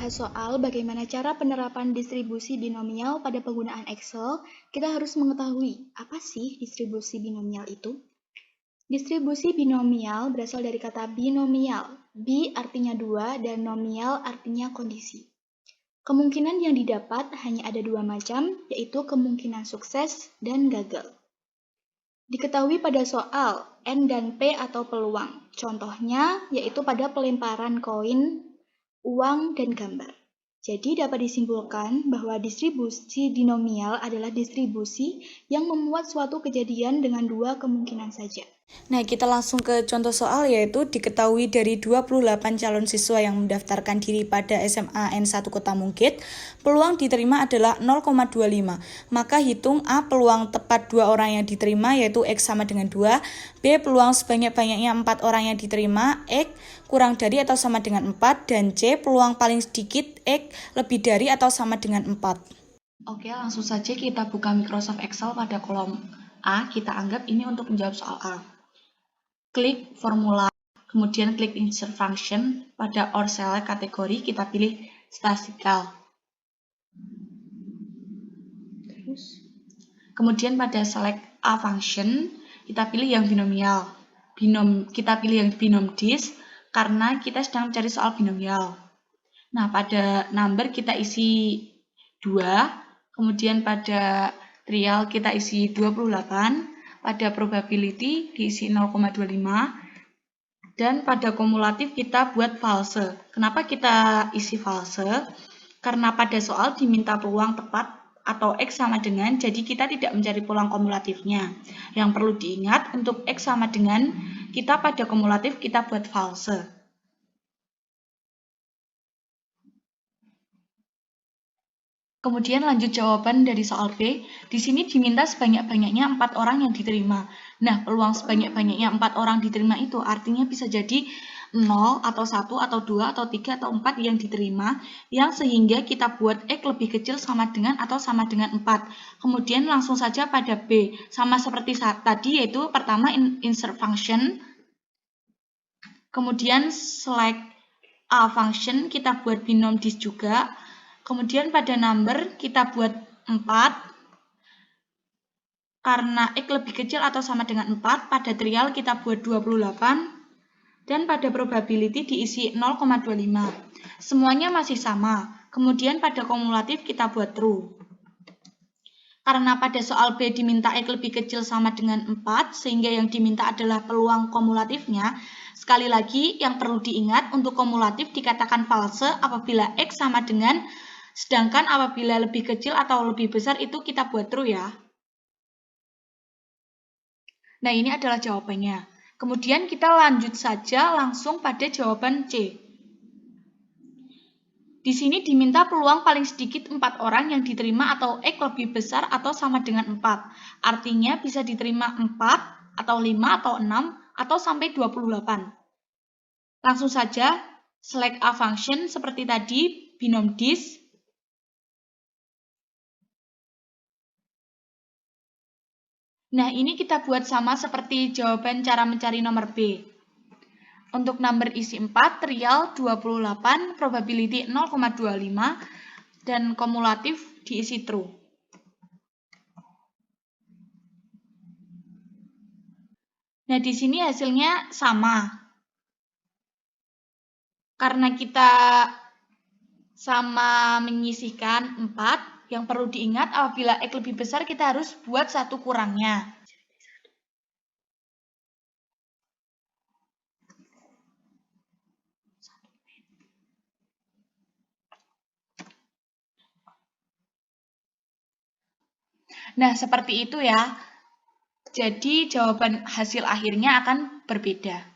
membahas soal bagaimana cara penerapan distribusi binomial pada penggunaan Excel, kita harus mengetahui apa sih distribusi binomial itu. Distribusi binomial berasal dari kata binomial. Bi artinya dua dan nomial artinya kondisi. Kemungkinan yang didapat hanya ada dua macam, yaitu kemungkinan sukses dan gagal. Diketahui pada soal N dan P atau peluang. Contohnya yaitu pada pelemparan koin, uang, dan gambar. Jadi dapat disimpulkan bahwa distribusi binomial adalah distribusi yang memuat suatu kejadian dengan dua kemungkinan saja. Nah, kita langsung ke contoh soal, yaitu diketahui dari 28 calon siswa yang mendaftarkan diri pada SMA N1 Kota Mungkit, peluang diterima adalah 0,25. Maka hitung A peluang tepat 2 orang yang diterima, yaitu X sama dengan 2, B peluang sebanyak-banyaknya 4 orang yang diterima, X kurang dari atau sama dengan 4, dan C peluang paling sedikit, X lebih dari atau sama dengan 4. Oke, langsung saja kita buka Microsoft Excel pada kolom A, kita anggap ini untuk menjawab soal A. Klik formula, kemudian klik insert function, pada or select kategori kita pilih statistical. Kemudian pada select A function, kita pilih yang binomial. Kita pilih yang binom dis, karena kita sedang mencari soal binomial. Nah, pada number kita isi 2, kemudian pada trial kita isi 28, pada probability diisi 0,25, dan pada kumulatif kita buat false. Kenapa kita isi false? Karena pada soal diminta peluang tepat atau X sama dengan, jadi kita tidak mencari peluang kumulatifnya. Yang perlu diingat, untuk X sama dengan, kita pada kumulatif kita buat false. Kemudian lanjut jawaban dari soal B. Di sini diminta sebanyak-banyaknya 4 orang yang diterima. Nah, peluang sebanyak-banyaknya 4 orang diterima itu artinya bisa jadi 0, atau 1, atau 2, atau 3, atau 4 yang diterima, yang sehingga kita buat X lebih kecil sama dengan atau sama dengan 4. Kemudian langsung saja pada B. Sama seperti tadi, yaitu pertama insert function, kemudian select A function, kita buat binom dis juga. Kemudian pada number kita buat 4, karena X lebih kecil atau sama dengan 4, pada trial kita buat 28, dan pada probability diisi 0,25. Semuanya masih sama, kemudian pada kumulatif kita buat true. Karena pada soal B diminta X lebih kecil sama dengan 4, sehingga yang diminta adalah peluang kumulatifnya. Sekali lagi, yang perlu diingat, untuk kumulatif dikatakan false apabila X sama dengan, sedangkan apabila lebih kecil atau lebih besar itu kita buat true ya. Nah, ini adalah jawabannya. Kemudian kita lanjut saja langsung pada jawaban C. Di sini diminta peluang paling sedikit 4 orang yang diterima atau X lebih besar atau sama dengan 4. Artinya bisa diterima 4, atau 5, atau 6, atau sampai 28. Langsung saja, select A function seperti tadi, binom dis. Nah, ini kita buat sama seperti jawaban cara mencari nomor B. Untuk number isi 4, trial 28, probability 0,25, dan kumulatif diisi true. Nah, di sini hasilnya sama. Karena kita sama menyisihkan 4, yang perlu diingat apabila X lebih besar kita harus buat 1 kurangnya. Nah, seperti itu ya. Jadi jawaban hasil akhirnya akan berbeda.